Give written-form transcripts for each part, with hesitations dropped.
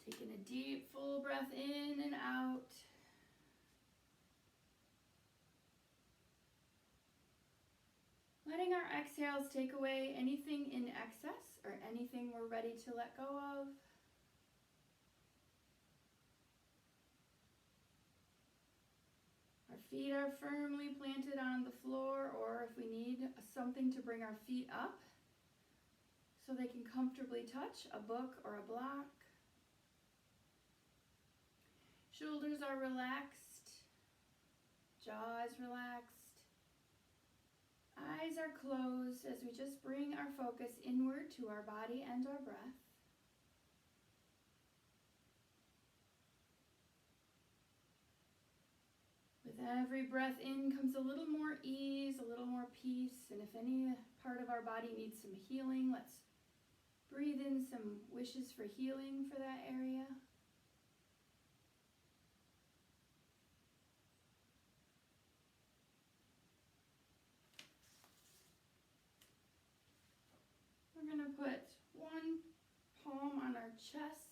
Taking a deep, full breath in and out. Letting our exhales take away anything in excess or anything we're ready to let go of. Our feet are firmly planted on the floor, or if we need something to bring our feet up so they can comfortably touch a book or a block. Shoulders are relaxed, jaw is relaxed. Eyes are closed as we just bring our focus inward to our body and our breath. With every breath in comes a little more ease, a little more peace, and if any part of our body needs some healing, let's breathe in some wishes for healing for that area. We're going to put one palm on our chest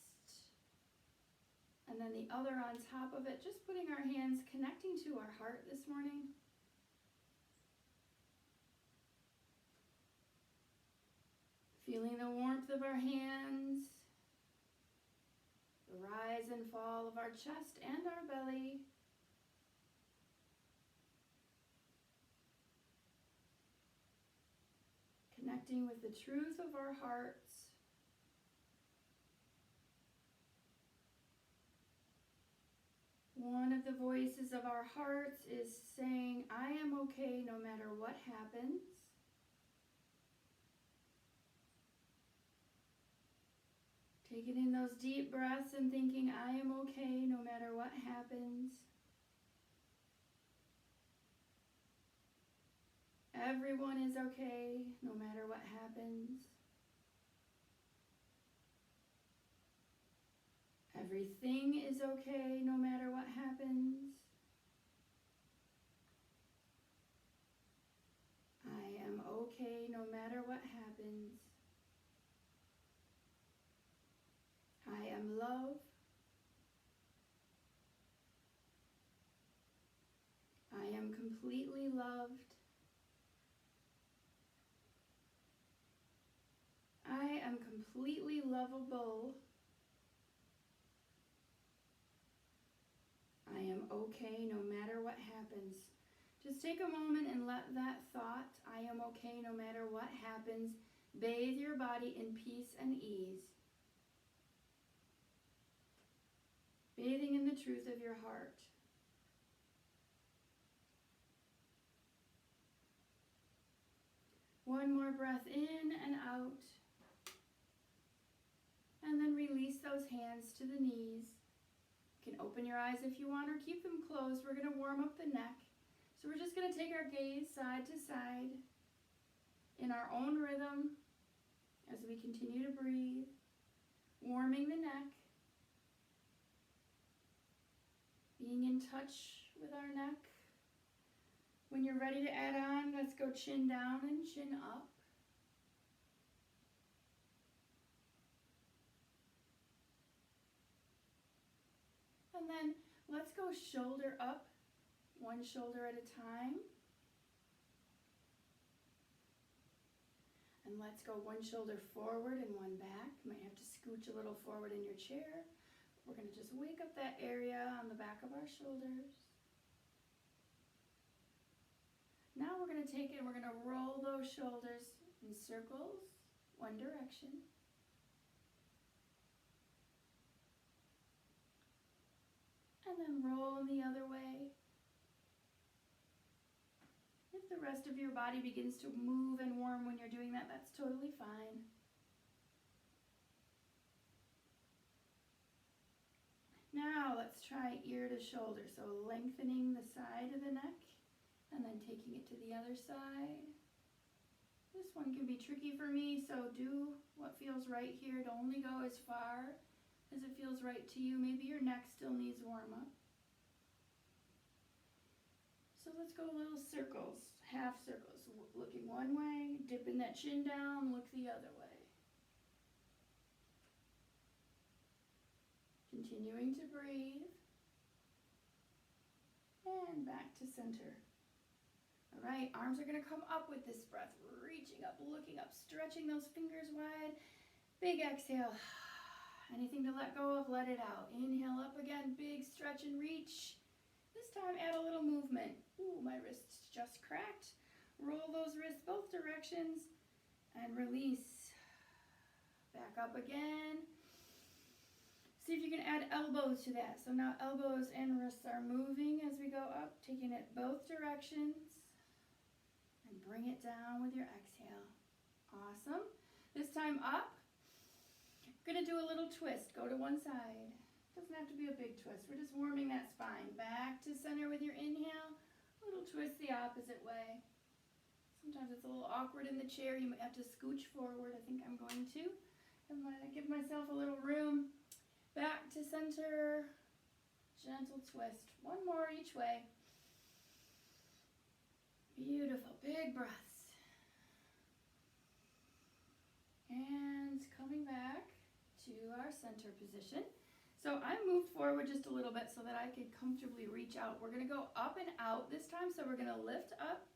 and then the other on top of it, just putting our hands connecting to our heart this morning. Feeling the warmth of our hands, the rise and fall of our chest and our belly. Connecting with the truth of our hearts. One of the voices of our hearts is saying, I am okay no matter what happens. Taking in those deep breaths and thinking, I am okay no matter what happens. Everyone is okay no matter what happens. Everything is okay no matter what happens. I am okay no matter what happens. I am love. I am completely loved. I am completely lovable. I am okay no matter what happens. Just take a moment and let that thought, I am okay no matter what happens, bathe your body in peace and ease. Bathing in the truth of your heart. One more breath in and out. And then release those hands to the knees. You can open your eyes if you want or keep them closed. We're going to warm up the neck. So we're just going to take our gaze side to side in our own rhythm as we continue to breathe, warming the neck, being in touch with our neck. When you're ready to add on, let's go chin down and chin up. And then let's go shoulder up, one shoulder at a time. And let's go one shoulder forward and one back. You might have to scooch a little forward in your chair. We're going to just wake up that area on the back of our shoulders. Now we're going to take it and we're going to roll those shoulders in circles, one direction. And then roll in the other way. If the rest of your body begins to move and warm when you're doing that, that's totally fine. Now let's try ear to shoulder. So lengthening the side of the neck and then taking it to the other side. This one can be tricky for me, so do what feels right here. Don't only go as far as it feels right to you. Maybe your neck still needs warm up. So let's go little circles, half circles, looking one way, dipping that chin down, look the other way. Continuing to breathe. And back to center. All right, arms are gonna come up with this breath. Reaching up, looking up, stretching those fingers wide. Big exhale. Anything to let go of, let it out. Inhale up again, big stretch and reach. This time add a little movement. Ooh, my wrists just cracked. Roll those wrists both directions and release. Back up again. See if you can add elbows to that. So now elbows and wrists are moving as we go up, taking it both directions. And bring it down with your exhale. Awesome. This time up. We're going to do a little twist. Go to one side. Doesn't have to be a big twist. We're just warming that spine. Back to center with your inhale. A little twist the opposite way. Sometimes it's a little awkward in the chair. You might have to scooch forward. I think I'm going to. I'm going to give myself a little room. Back to center. Gentle twist. One more each way. Beautiful. Big breaths. And coming back to our center position. So I moved forward just a little bit so that I could comfortably reach out. We're going to go up and out this time. So we're going to lift up.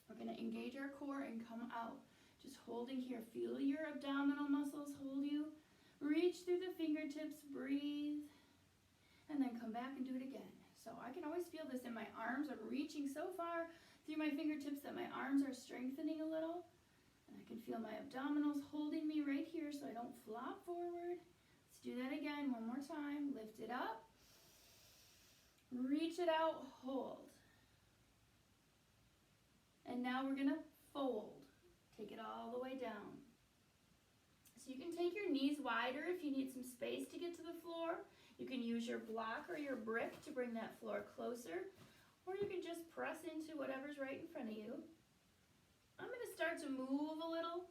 We're going to engage our core and come out. Just holding here. Feel your abdominal muscles hold you. Reach through the fingertips. Breathe. And then come back and do it again. So I can always feel this in my arms. I'm reaching so far through my fingertips that my arms are strengthening a little. And I can feel my abdominals holding me right here so I don't flop forward. Let's do that again one more time. Lift it up. Reach it out. Hold. And now we're going to fold. Take it all the way down. So you can take your knees wider if you need some space to get to the floor. You can use your block or your brick to bring that floor closer. Or you can just press into whatever's right in front of you. I'm going to start to move a little,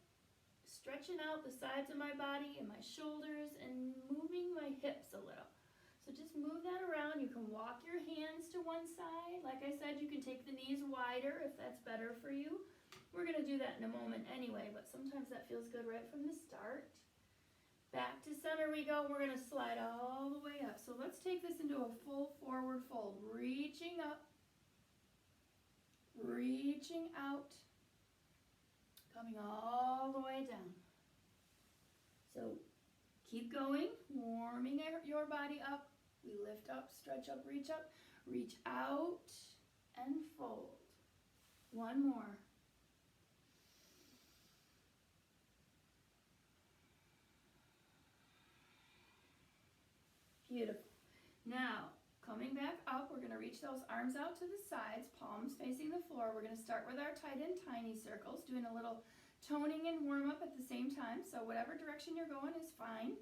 stretching out the sides of my body and my shoulders and moving my hips a little. So just move that around. You can walk your hands to one side. Like I said, you can take the knees wider if that's better for you. We're going to do that in a moment anyway, but sometimes that feels good right from the start. Back to center we go. We're going to slide all the way up. So let's take this into a full forward fold. Reaching up, reaching out. Coming all the way down. So keep going, warming your body up. We lift up, stretch up, reach out, and fold. One more. Beautiful. Now, coming back up, we're going to reach those arms out to the sides, palms facing the floor. We're going to start with our tight and tiny circles, doing a little toning and warm up at the same time. So whatever direction you're going is fine.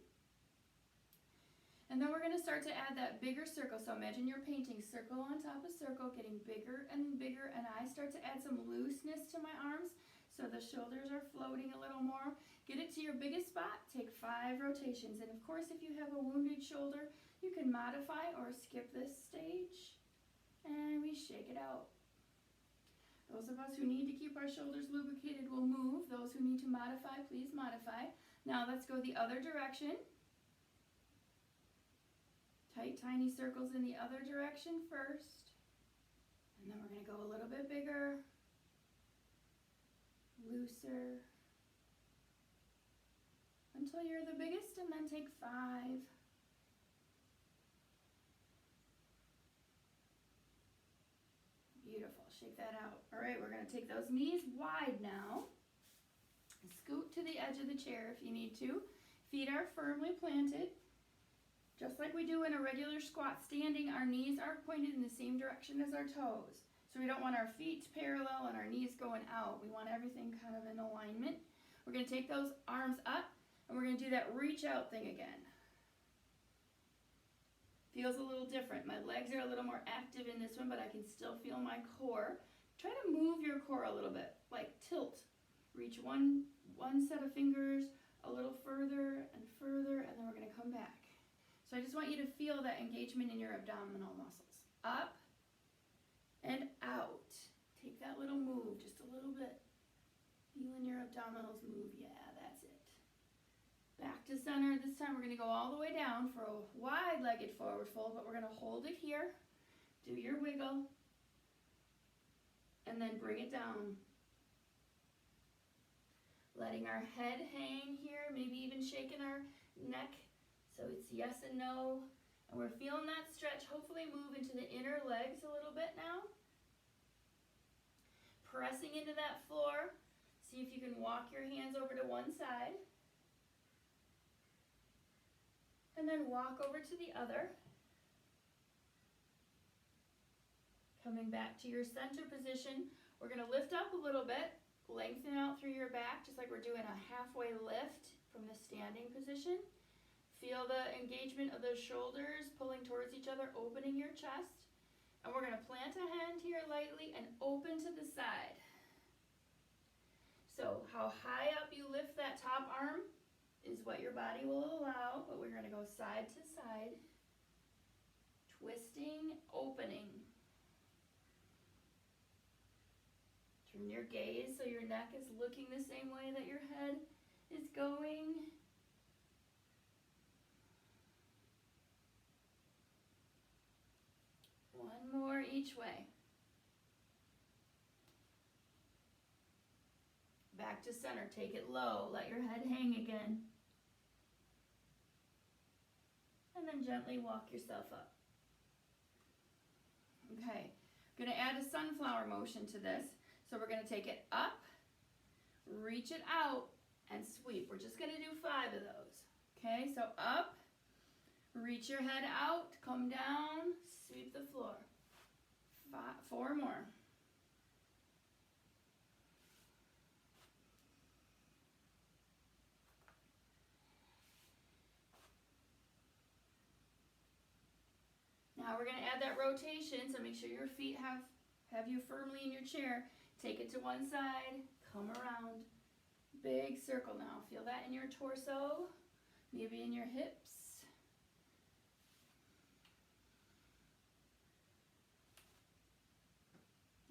And then we're going to start to add that bigger circle. So imagine you're painting circle on top of circle, getting bigger and bigger. And I start to add some looseness to my arms. So the shoulders are floating a little more. Get it to your biggest spot. Take 5 rotations. And of course, if you have a wounded shoulder, you can modify or skip this stage. And we shake it out. Those of us who need to keep our shoulders lubricated will move. Those who need to modify, please modify. Now let's go the other direction. Tight, tiny circles in the other direction first. And then we're going to go a little bit bigger. Looser. Until you're the biggest, and then take 5. Beautiful. Shake that out. All right, we're going to take those knees wide now. Scoot to the edge of the chair if you need to. Feet are firmly planted. Just like we do in a regular squat standing, our knees are pointed in the same direction as our toes. So we don't want our feet parallel and our knees going out. We want everything kind of in alignment. We're going to take those arms up, and we're going to do that reach out thing again. Feels a little different. My legs are a little more active in this one, but I can still feel my core. Try to move your core a little bit, like tilt. Reach one set of fingers a little further, and then we're going to come back. So I just want you to feel that engagement in your abdominal muscles. Up and out. Take that little move, just a little bit. Feeling your abdominals move. Yeah, that's it. Back to center. This time we're going to go all the way down for a wide-legged forward fold, but we're going to hold it here. Do your wiggle. And then bring it down. Letting our head hang here, maybe even shaking our neck. So it's yes and no. And we're feeling that stretch. Hopefully move into the inner legs a little bit now. Pressing into that floor. See if you can walk your hands over to one side. And then walk over to the other. Coming back to your center position. We're going to lift up a little bit. Lengthen out through your back just like we're doing a halfway lift from the standing position. Feel the engagement of those shoulders pulling towards each other, opening your chest. And we're going to plant a hand here lightly and open to the side. So how high up you lift that top arm is what your body will allow, but we're going to go side to side, twisting, opening. Turn your gaze so your neck is looking the same way that your head is going. One more each way. Back to center. Take it low. Let your head hang again. And then gently walk yourself up. Okay. I'm going to add a sunflower motion to this. So we're going to take it up, reach it out, and sweep. We're just going to do 5 of those. Okay, so up, reach your head out, come down, sweep the floor. 4 more. Now we're going to add that rotation, so make sure your feet have you firmly in your chair. Take it to one side, come around. Big circle now. Feel that in your torso, maybe in your hips.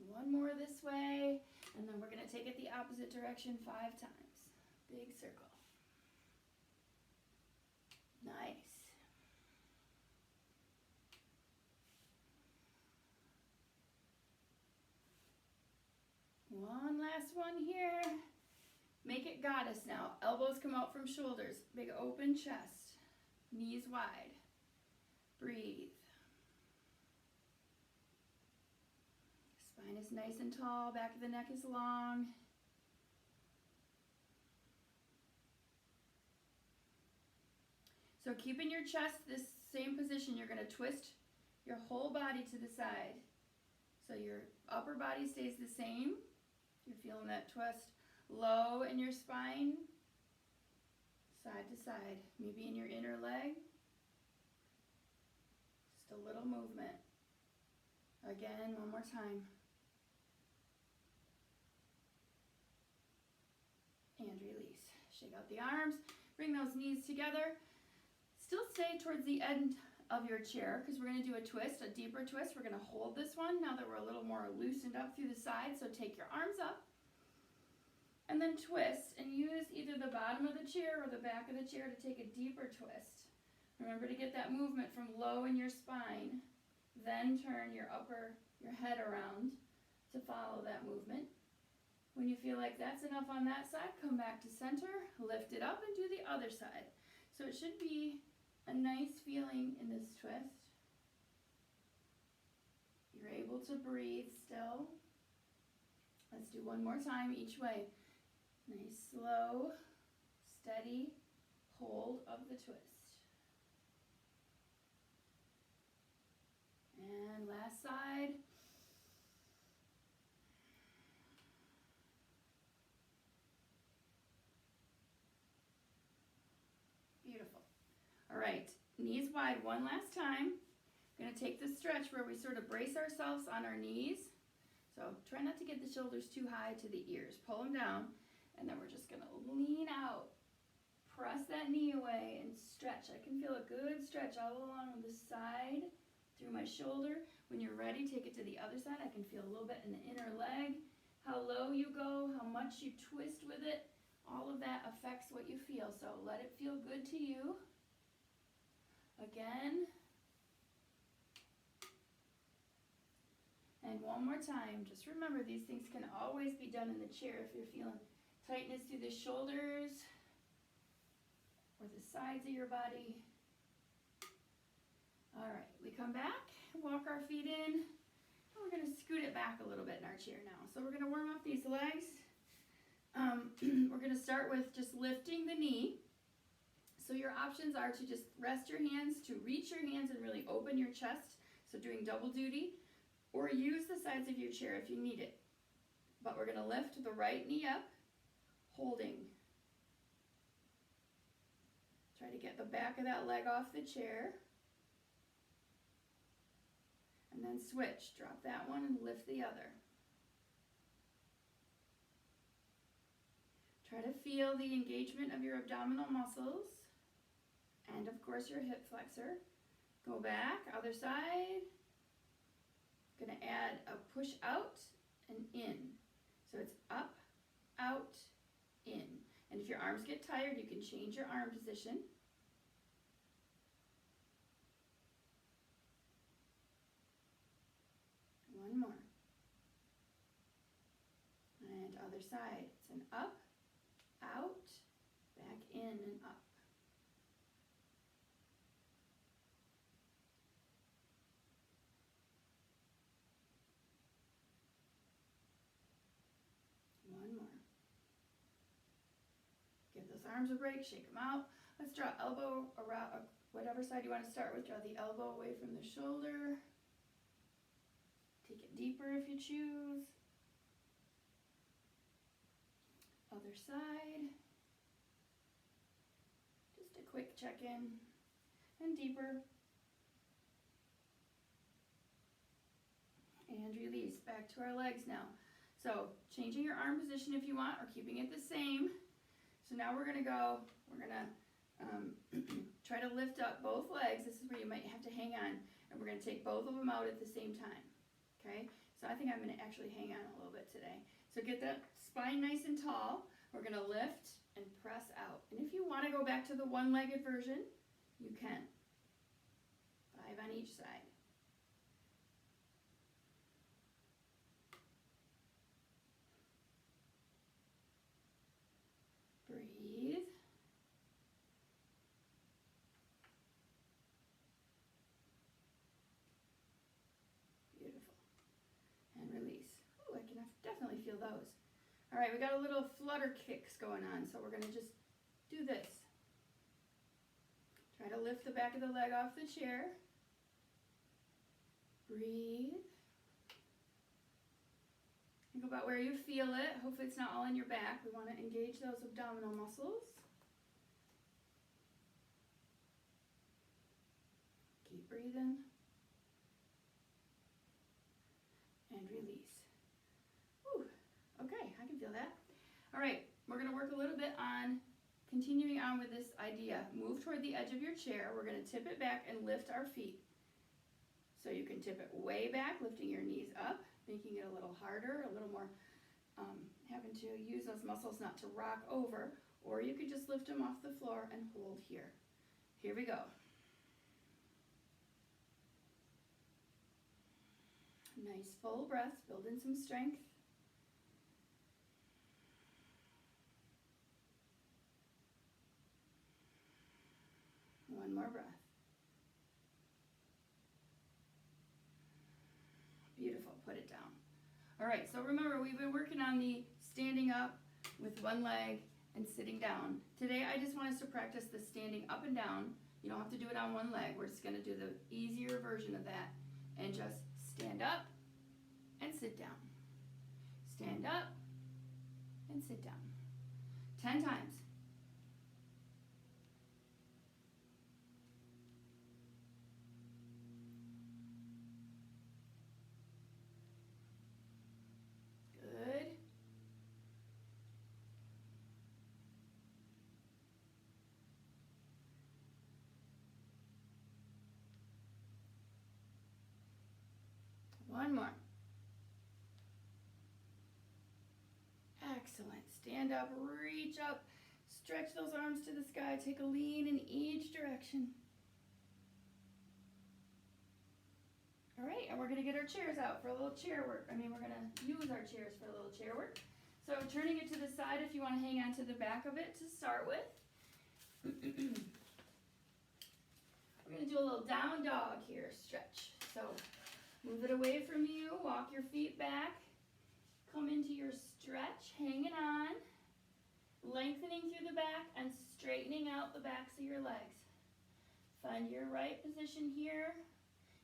One more this way, and then we're going to take it the opposite direction 5 times. Big circle. Nice. One last one here. Make it goddess now. Elbows come out from shoulders. Big open chest. Knees wide. Breathe. Spine is nice and tall. Back of the neck is long. So keeping your chest this same position, you're going to twist your whole body to the side. So your upper body stays the same. You're feeling that twist low in your spine, side to side, maybe in your inner leg. Just a little movement. Again, one more time. And release. Shake out the arms, bring those knees together. Still stay towards the end of your chair because we're going to do a twist, a deeper twist. We're going to hold this one now that we're a little more loosened up through the side. So take your arms up and then twist and use either the bottom of the chair or the back of the chair to take a deeper twist. Remember to get that movement from low in your spine. Then turn your head around to follow that movement. When you feel like that's enough on that side, come back to center, lift it up and do the other side. So it should be a nice feeling in this twist. You're able to breathe still. Let's do one more time each way. Nice, slow, steady hold of the twist. And last side. Beautiful. All right, knees wide one last time. I'm going to take this stretch where we sort of brace ourselves on our knees. So try not to get the shoulders too high to the ears. Pull them down, and then we're just going to lean out. Press that knee away and stretch. I can feel a good stretch all along the side through my shoulder. When you're ready, take it to the other side. I can feel a little bit in the inner leg. How low you go, how much you twist with it All of that affects what you feel, so let it feel good to you. Again. And one more time, just remember these things can always be done in the chair if you're feeling tightness through the shoulders or the sides of your body. All right, we come back, walk our feet in, and we're going to scoot it back a little bit in our chair now. So we're going to warm up these legs. We're going to start with just lifting the knee. So your options are to just rest your hands, to reach your hands and really open your chest, so doing double duty. Or use the sides of your chair if you need it. But we're going to lift the right knee up, holding. Try to get the back of that leg off the chair. And then switch. Drop that one and lift the other. Try to feel the engagement of your abdominal muscles. And of course your hip flexor. Go back, other side. Going to add a push out and in. So it's up, out, in. And if your arms get tired, you can change your arm position. One more. And other side. It's an up, out, back in and up. Arms a break, shake them out. Let's draw elbow around, whatever side you want to start with. Draw the elbow away from the shoulder. Take it deeper if you choose. Other side. Just a quick check-in. And deeper. And release. Back to our legs now. So changing your arm position if you want, or keeping it the same. So now we're going to try to lift up both legs. This is where you might have to hang on. And we're going to take both of them out at the same time. Okay? So I think I'm going to actually hang on a little bit today. So get that spine nice and tall. We're going to lift and press out. And if you want to go back to the one-legged version, you can. 5 on each side. Breathe. Beautiful. And release. Ooh, I can definitely feel those. All right, we got a little flutter kicks going on, so we're going to just do this. Try to lift the back of the leg off the chair. Breathe. Think about where you feel it. Hopefully it's not all in your back. We want to engage those abdominal muscles. Keep breathing. And release. Whew. Okay, I can feel that. All right, we're going to work a little bit on continuing on with this idea. Move toward the edge of your chair. We're going to tip it back and lift our feet. So you can tip it way back, lifting your knees up, making it a little harder, a little more having to use those muscles not to rock over, or you could just lift them off the floor and hold here. Here we go. Nice full breaths, build in some strength. One more breath. Beautiful, put it down. All right, so remember we've been working on the standing up with one leg and sitting down. Today I just want us to practice the standing up and down. You don't have to do it on one leg. We're just going to do the easier version of that and just stand up and sit down. Stand up and sit down. 10 times. Good. One more. Excellent. Stand up, reach up, stretch those arms to the sky, take a lean in each direction. All right, and we're gonna get our chairs out for a little chair work. We're gonna use our chairs for a little chair work. So turning it to the side if you wanna hang on to the back of it to start with. We're gonna do a little down dog here, stretch. So move it away from you, walk your feet back, come into your stretch, hanging on, lengthening through the back and straightening out the backs of your legs. Find your right position here.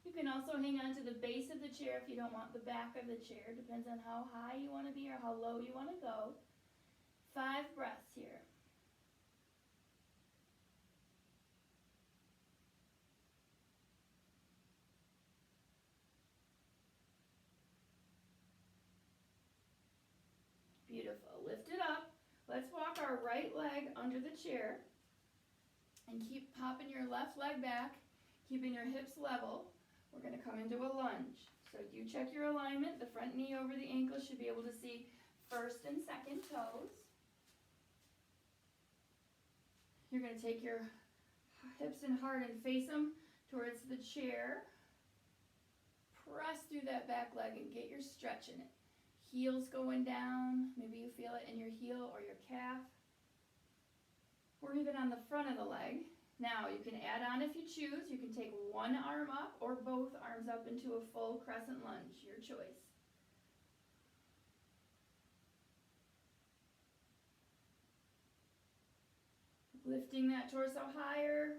You can also hang on to the base of the chair if you don't want the back of the chair. Depends on how high you want to be or how low you want to go. 5 breaths here. Beautiful. Lift it up. Let's walk our right leg under the chair and keep popping your left leg back, keeping your hips level. We're going to come into a lunge. So you check your alignment. The front knee over the ankle should be able to see first and second toes. You're going to take your hips and heart and face them towards the chair. Press through that back leg and get your stretch in it. Heels going down. Maybe you feel it in your heel or your calf. Or even on the front of the leg. Now, you can add on if you choose. You can take one arm up or both arms up into a full crescent lunge, your choice. Lifting that torso higher.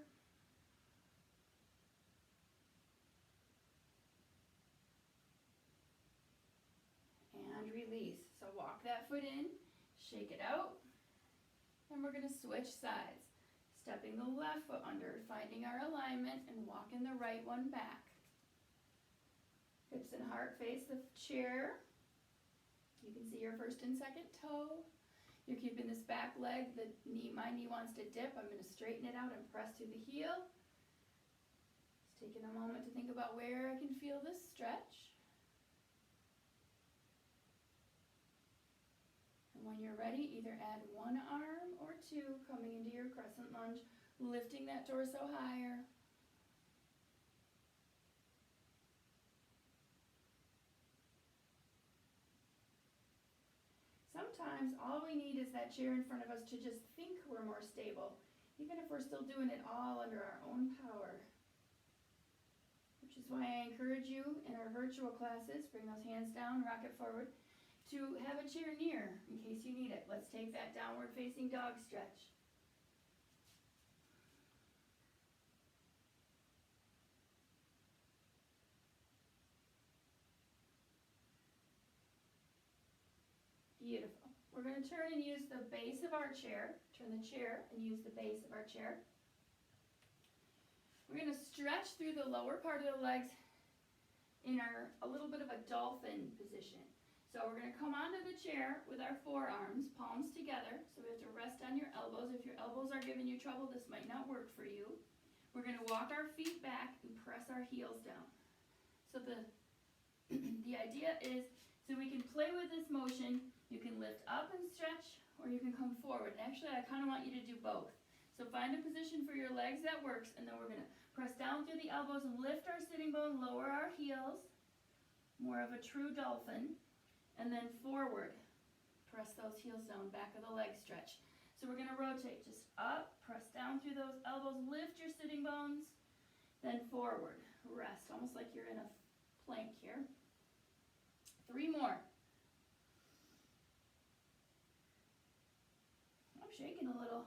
And release. So walk that foot in, shake it out, and we're going to switch sides. Stepping the left foot under, finding our alignment, and walking the right one back. Hips and heart face the chair. You can see your first and second toe. You're keeping this back leg, my knee wants to dip. I'm going to straighten it out and press to the heel. Just taking a moment to think about where I can feel this stretch. When you're ready, either add one arm or two, coming into your crescent lunge, lifting that torso higher. Sometimes all we need is that chair in front of us to just think we're more stable, even if we're still doing it all under our own power. Which is why I encourage you in our virtual classes, bring those hands down, rock it forward, to have a chair near in case you need it. Let's take that downward facing dog stretch. Beautiful. We're going to turn and use the base of our chair. Turn the chair and use the base of our chair. We're going to stretch through the lower part of the legs in a little bit of a dolphin position. So we're going to come onto the chair with our forearms, palms together. So we have to rest on your elbows. If your elbows are giving you trouble, this might not work for you. We're going to walk our feet back and press our heels down. So the idea is, so we can play with this motion. You can lift up and stretch, or you can come forward. And actually, I kind of want you to do both. So find a position for your legs that works, and then we're going to press down through the elbows and lift our sitting bone, lower our heels. More of a true dolphin. And then forward, press those heels down, back of the leg stretch. So we're going to rotate, just up, press down through those elbows, lift your sitting bones, then forward, rest, almost like you're in a plank here. 3 more. I'm shaking a little.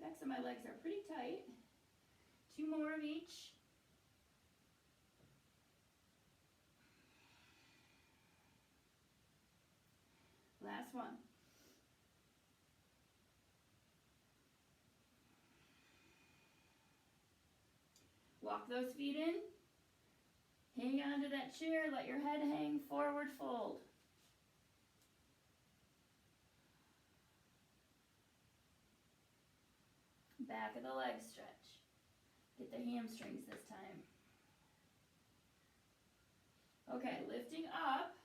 Backs of my legs are pretty tight. 2 more of each. Last one. Walk those feet in. Hang onto that chair. Let your head hang. Forward fold. Back of the leg stretch. Get the hamstrings this time. Okay, lifting up.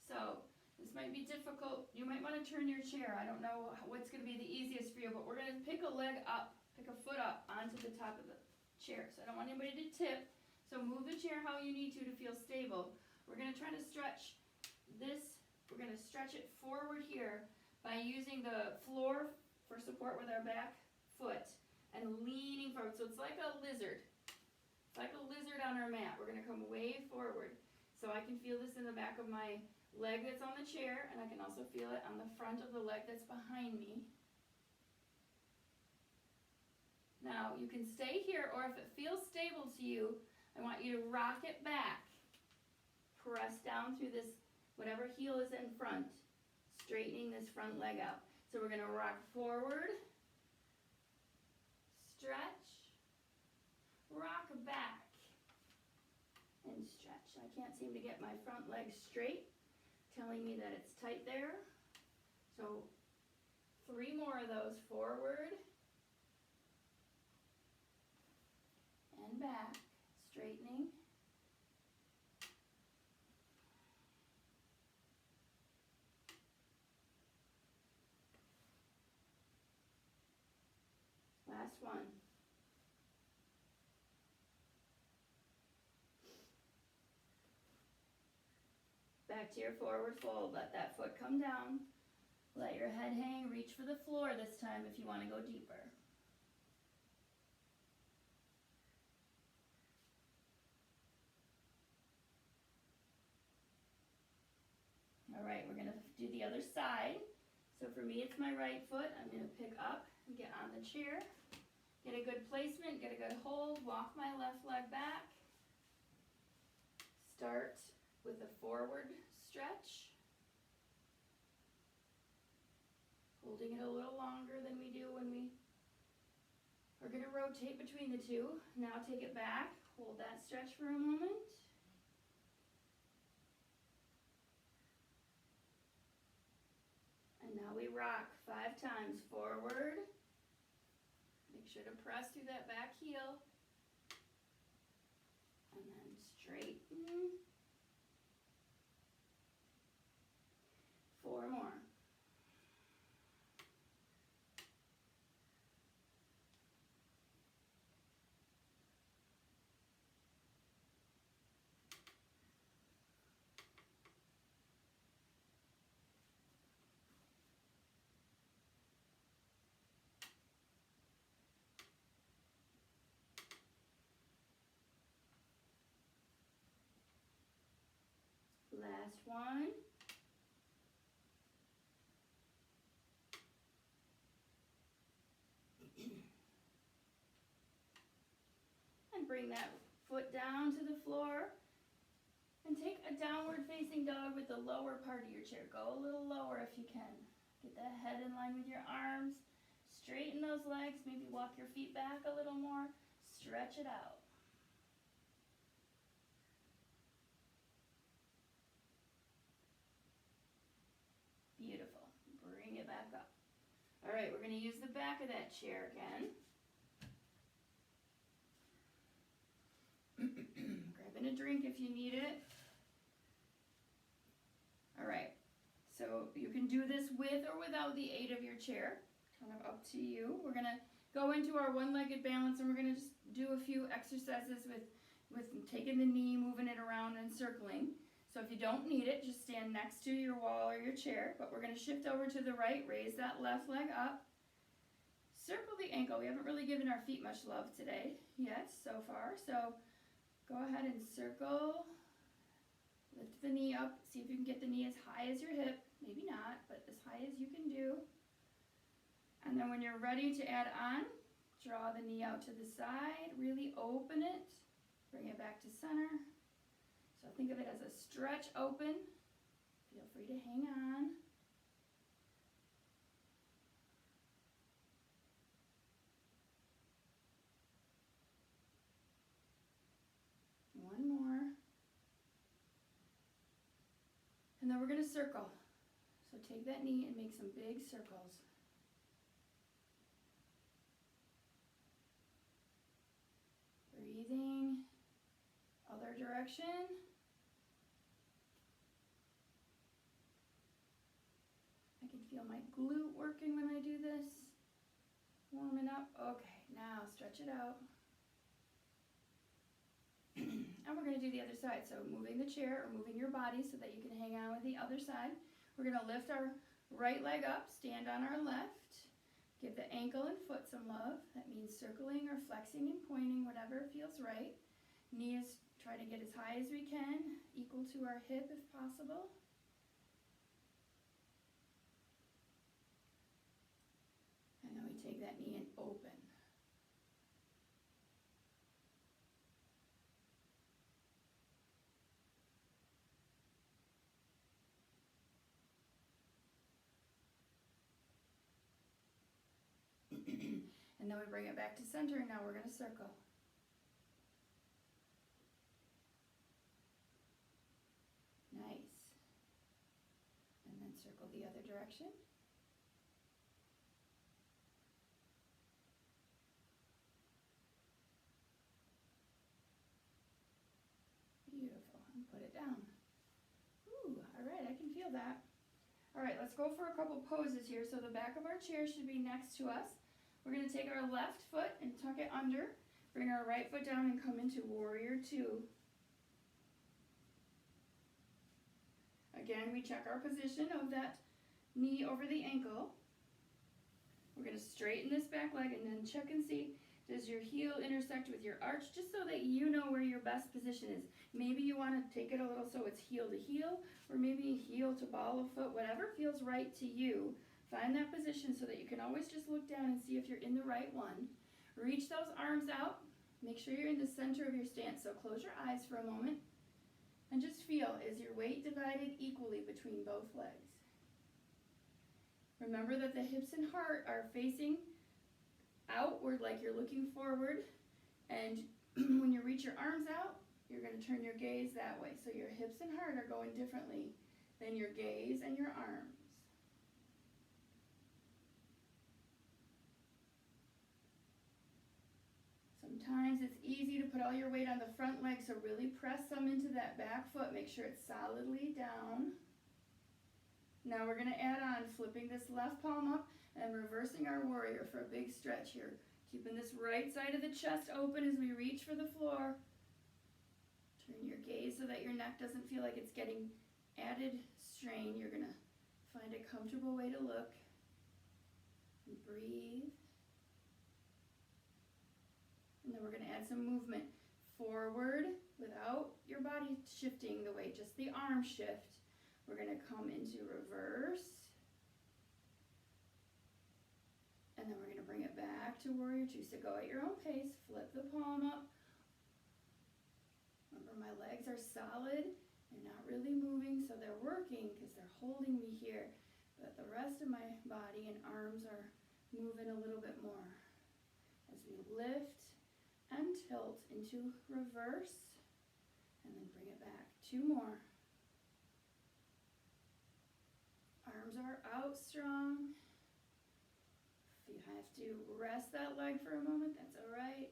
So This might be difficult. You might want to turn your chair. I don't know what's going to be the easiest for you, but we're going to pick a leg up, pick a foot up onto the top of the chair. So I don't want anybody to tip. So move the chair how you need to feel stable. We're going to try to stretch this. We're going to stretch it forward here by using the floor for support with our back foot and leaning forward. So it's like a lizard. It's like a lizard on our mat. We're going to come way forward. So I can feel this in the back of my leg that's on the chair, and I can also feel it on the front of the leg that's behind me. Now, you can stay here, or if it feels stable to you, I want you to rock it back. Press down through this, whatever heel is in front, straightening this front leg out. So we're going to rock forward, stretch, rock back, and stretch. I can't seem to get my front leg straight, telling me that it's tight there. So 3 more of those, forward and back, straightening. Last one. Back to your forward fold. Let that foot come down. Let your head hang. Reach for the floor this time if you want to go deeper. All right, we're going to do the other side. So for me, it's my right foot. I'm going to pick up and get on the chair. Get a good placement, get a good hold. Walk my left leg back. Start with a forward stretch. Holding it a little longer than we do when we are going to rotate between the two. Now take it back. Hold that stretch for a moment. And now we rock 5 times forward. Make sure to press through that back heel. And then straighten. 4 more. Last one. And bring that foot down to the floor. And take a downward facing dog with the lower part of your chair. Go a little lower if you can. Get that head in line with your arms. Straighten those legs. Maybe walk your feet back a little more. Stretch it out. Beautiful. Bring it back up. All right, we're going to use the back of that chair again. Grabbing a drink if you need it. All right, so you can do this with or without the aid of your chair. Kind of up to you. We're going to go into our one-legged balance, and we're going to just do a few exercises with taking the knee, moving it around, and circling. So if you don't need it, just stand next to your wall or your chair. But we're going to shift over to the right, raise that left leg up. Circle the ankle. We haven't really given our feet much love today yet so far. So go ahead and circle. Lift the knee up. See if you can get the knee as high as your hip. Maybe not, but as high as you can do. And then when you're ready to add on, draw the knee out to the side. Really open it. Bring it back to center. So think of it as a stretch open. Feel free to hang on. One more. And then we're going to circle. So take that knee and make some big circles. Breathing. Other direction. feel my glute working when I do this. Warming up. Okay, now stretch it out. And we're going to do the other side. So moving the chair or moving your body so that you can hang on with the other side. We're going to lift our right leg up, stand on our left. Give the ankle and foot some love. That means circling or flexing and pointing, whatever feels right. Knees, try to get as high as we can, equal to our hip if possible. And then we take that knee and open. And then we bring it back to center, and now we're going to circle. Nice. And then circle the other direction. Beautiful. And put it down. Ooh, all right, I can feel that. All right, let's go for a couple poses here. So the back of our chair should be next to us. We're going to take our left foot and tuck it under. Bring our right foot down and come into Warrior Two. Again, we check our position of that knee over the ankle. We're going to straighten this back leg and then check and see, does your heel intersect with your arch, just so that you know where your best position is. Maybe you want to take it a little so it's heel to heel, or maybe heel to ball of foot, whatever feels right to you. Find that position so that you can always just look down and see if you're in the right one. Reach those arms out. Make sure you're in the center of your stance, so close your eyes for a moment. And just feel, is your weight divided equally between both legs? Remember that the hips and heart are facing outward like you're looking forward. And when you reach your arms out, you're going to turn your gaze that way. So your hips and heart are going differently than your gaze and your arms. Sometimes it's easy to put all your weight on the front leg, so really press some into that back foot. Make sure it's solidly down. Now we're going to add on flipping this left palm up and reversing our warrior for a big stretch here. Keeping this right side of the chest open as we reach for the floor. Turn your gaze so that your neck doesn't feel like it's getting added strain. You're going to find a comfortable way to look. And breathe. And then we're going to add some movement forward without your body shifting the weight, just the arm shift. We're going to come into reverse. And then we're going to bring it back to Warrior Two. So go at your own pace, flip the palm up. Remember, my legs are solid. They're not really moving, so they're working because they're holding me here. But the rest of my body and arms are moving a little bit more. As we lift and tilt into reverse, and then bring it back. Two more. Arms are out strong. If you have to rest that leg for a moment, that's all right.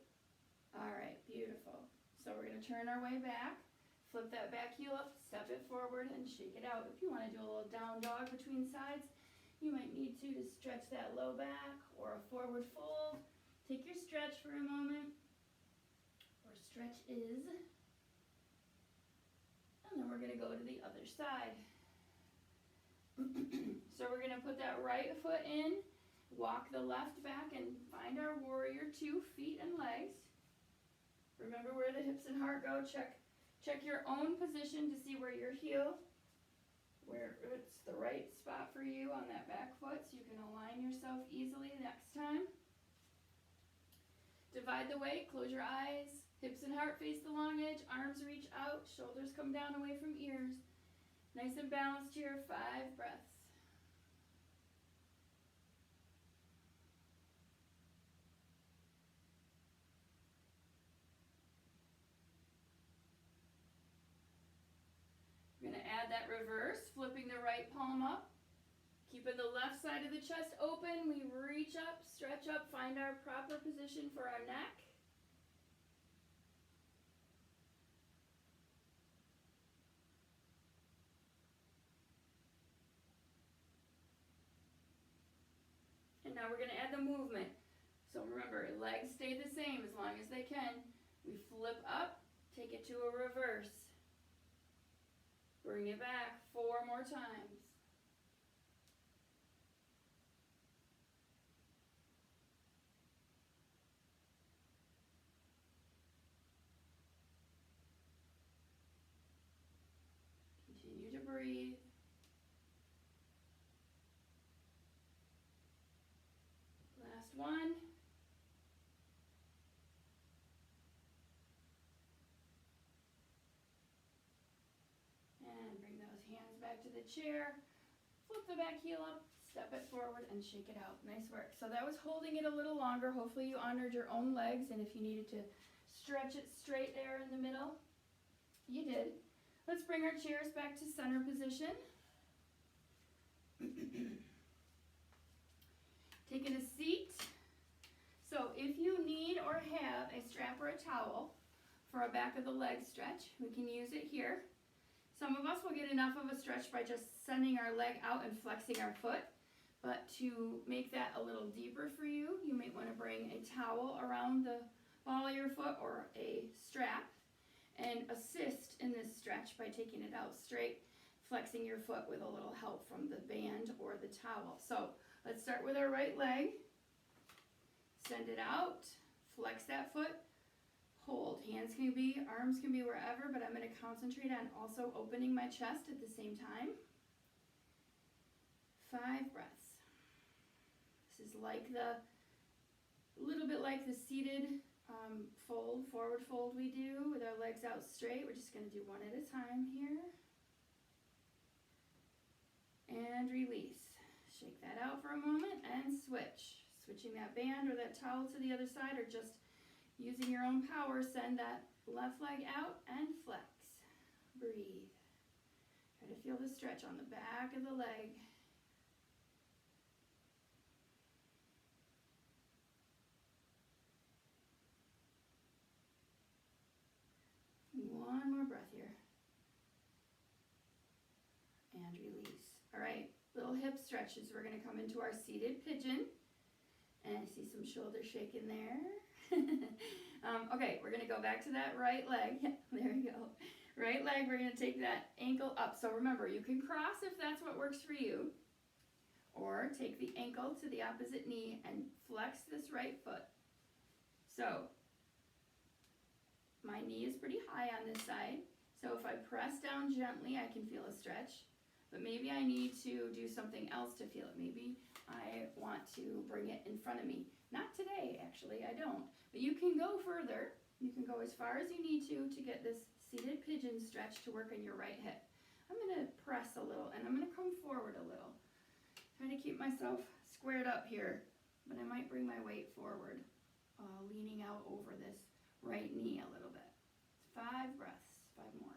All right, beautiful. So we're going to turn our way back, flip that back heel up, step it forward, and shake it out. If you want to do a little down dog between sides, you might need to stretch that low back, or a forward fold. Take your stretch for a moment. Stretch is, and then we're going to go to the other side. So we're going to put that right foot in, walk the left back, and find our Warrior Two, feet and legs. Remember where the hips and heart go. Check your own position to see where your heel, where it's the right spot for you on that back foot, so you can align yourself easily next time. Divide the weight, close your eyes. Hips and heart face the long edge, arms reach out, shoulders come down away from ears. Nice and balanced here, 5 breaths. We're going to add that reverse, flipping the right palm up. Keeping the left side of the chest open, we reach up, stretch up, find our proper position for our neck. Now we're going to add the movement. So remember, legs stay the same as long as they can. We flip up, take it to a reverse. Bring it back 4 more times. Continue to breathe. Last one. And bring those hands back to the chair. Flip the back heel up, step it forward, and shake it out. Nice work. So that was holding it a little longer. Hopefully you honored your own legs, and if you needed to stretch it straight there in the middle, you did. Let's bring our chairs back to center position. Taking a seat. So if you need or have a strap or a towel for a back of the leg stretch, we can use it here. Some of us will get enough of a stretch by just sending our leg out and flexing our foot. But to make that a little deeper for you, you might want to bring a towel around the ball of your foot or a strap and assist in this stretch by taking it out straight, flexing your foot with a little help from the band or the towel. So let's start with our right leg. Send it out, flex that foot. Hold. Hands can be, arms can be wherever, but I'm going to concentrate on also opening my chest at the same time. 5 breaths. This is like a little bit like the seated forward fold we do with our legs out straight. We're just going to do one at a time here. And release. Shake that out for a moment and switch. Switching that band or that towel to the other side, or just using your own power, send that left leg out and flex. Breathe. Try to feel the stretch on the back of the leg. One more breath here. And release. All right, little hip stretches. We're going to come into our seated pigeon. And I see some shoulder shaking there. Okay, we're going to go back to that right leg. Yeah, there you go. Right leg, we're going to take that ankle up. So remember, you can cross if that's what works for you. Or take the ankle to the opposite knee and flex this right foot. So my knee is pretty high on this side. So if I press down gently, I can feel a stretch. But maybe I need to do something else to feel it. Maybe I want to bring it in front of me. Not today, actually, I don't. But you can go further. You can go as far as you need to get this seated pigeon stretch to work on your right hip. I'm going to press a little, and I'm going to come forward a little. Trying to keep myself squared up here, but I might bring my weight forward, leaning out over this right knee a little bit. 5 breaths, 5 more.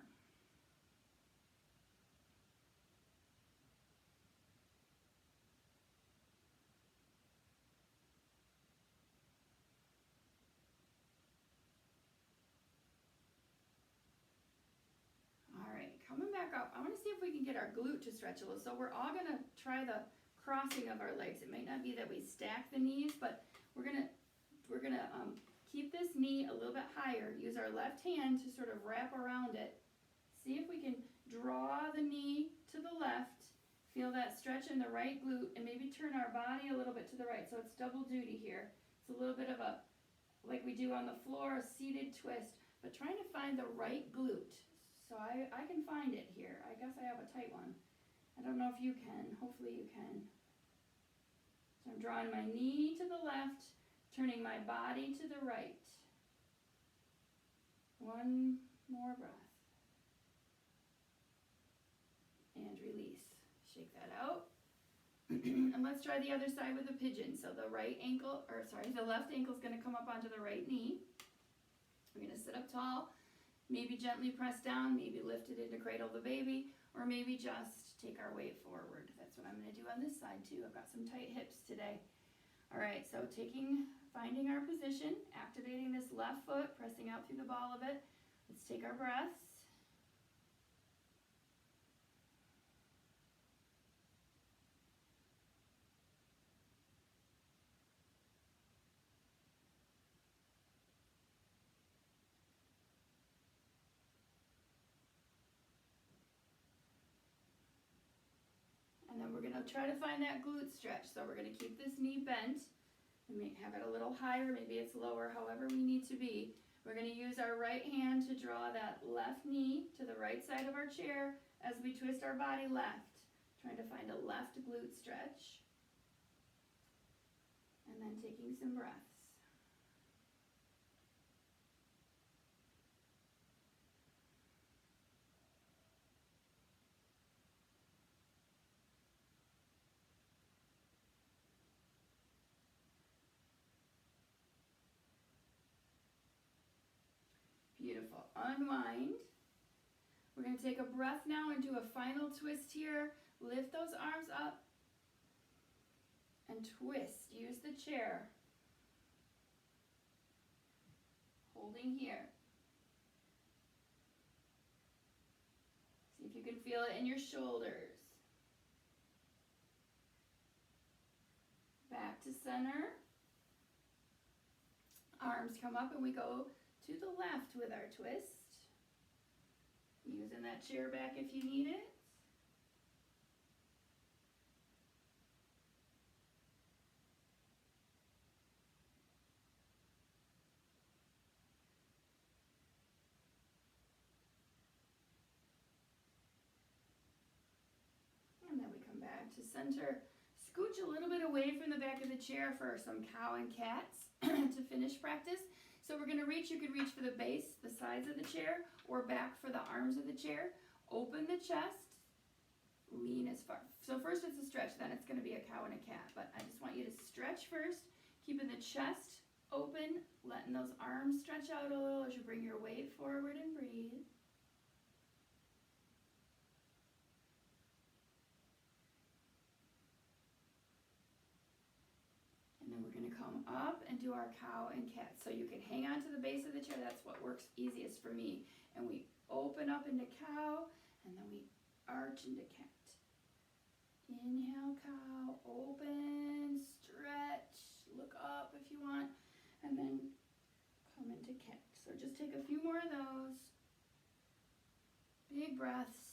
Coming back up, I want to see if we can get our glute to stretch a little. So we're all going to try the crossing of our legs. It might not be that we stack the knees, but we're gonna keep this knee a little bit higher. Use our left hand to sort of wrap around it. See if we can draw the knee to the left. Feel that stretch in the right glute, and maybe turn our body a little bit to the right. So it's double duty here. It's a little bit of a, like we do on the floor, a seated twist, but trying to find the right glute. So I can find it here. I guess I have a tight one. I don't know if you can. Hopefully you can. So I'm drawing my knee to the left, turning my body to the right. 1 more breath. And release. Shake that out. And let's try the other side with the pigeon. So the left ankle is going to come up onto the right knee. We're going to sit up tall. Maybe gently press down, maybe lift it into cradle the baby, or maybe just take our weight forward. That's what I'm going to do on this side too. I've got some tight hips today. All right, so finding our position, activating this left foot, pressing out through the ball of it. Let's take our breaths. Now try to find that glute stretch. So we're going to keep this knee bent and have it a little higher, maybe it's lower, however we need to be. We're going to use our right hand to draw that left knee to the right side of our chair as we twist our body left, trying to find a left glute stretch. And then taking some breaths. Beautiful. Unwind. We're going to take a breath now and do a final twist here. Lift those arms up and twist. Use the chair. Holding here. See if you can feel it in your shoulders. Back to center. Arms come up and we go to the left with our twist. Using that chair back if you need it. And then we come back to center. Scooch a little bit away from the back of the chair for some cow and cats to finish practice. So we're going to reach, you can reach for the base, the sides of the chair, or back for the arms of the chair. Open the chest, lean as far. So first it's a stretch, then it's going to be a cow and a cat. But I just want you to stretch first, keeping the chest open, letting those arms stretch out a little as you bring your weight forward and breathe. Come up and do our cow and cat. So you can hang on to the base of the chair. That's what works easiest for me. And we open up into cow, and then we arch into cat. Inhale, cow, open, stretch, look up if you want, and then come into cat. So just take a few more of those. Big breaths.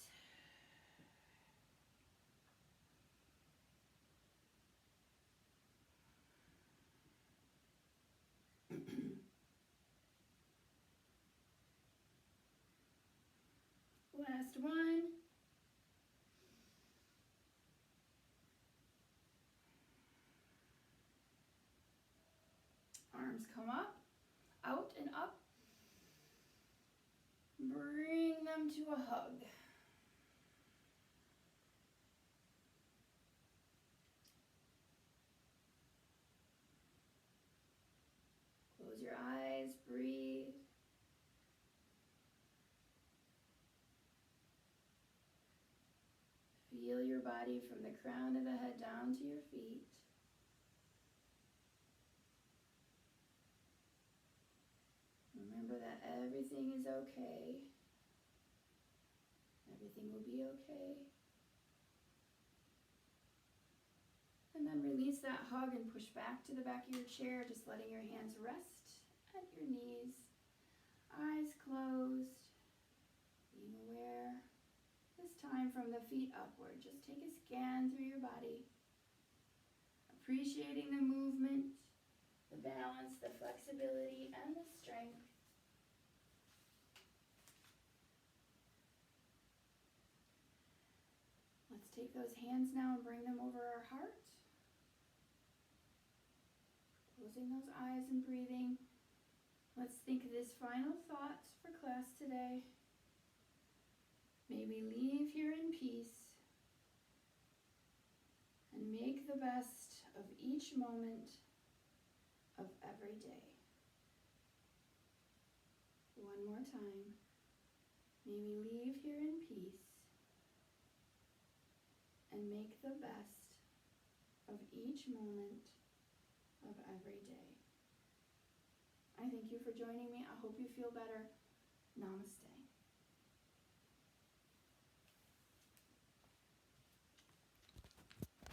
Last one. Arms come up, out and up. Bring them to a hug. Close your eyes, breathe. Feel your body from the crown of the head down to your feet. Remember that everything is okay. Everything will be okay. And then release that hug and push back to the back of your chair, just letting your hands rest at your knees. Eyes closed. Being aware. This time from the feet upward. Just take a scan through your body. Appreciating the movement, the balance, the flexibility, and the strength. Let's take those hands now and bring them over our heart. Closing those eyes and breathing. Let's think of this final thought for class today. May we leave here in peace and make the best of each moment of every day. One more time. May we leave here in peace and make the best of each moment of every day. I thank you for joining me. I hope you feel better. Namaste.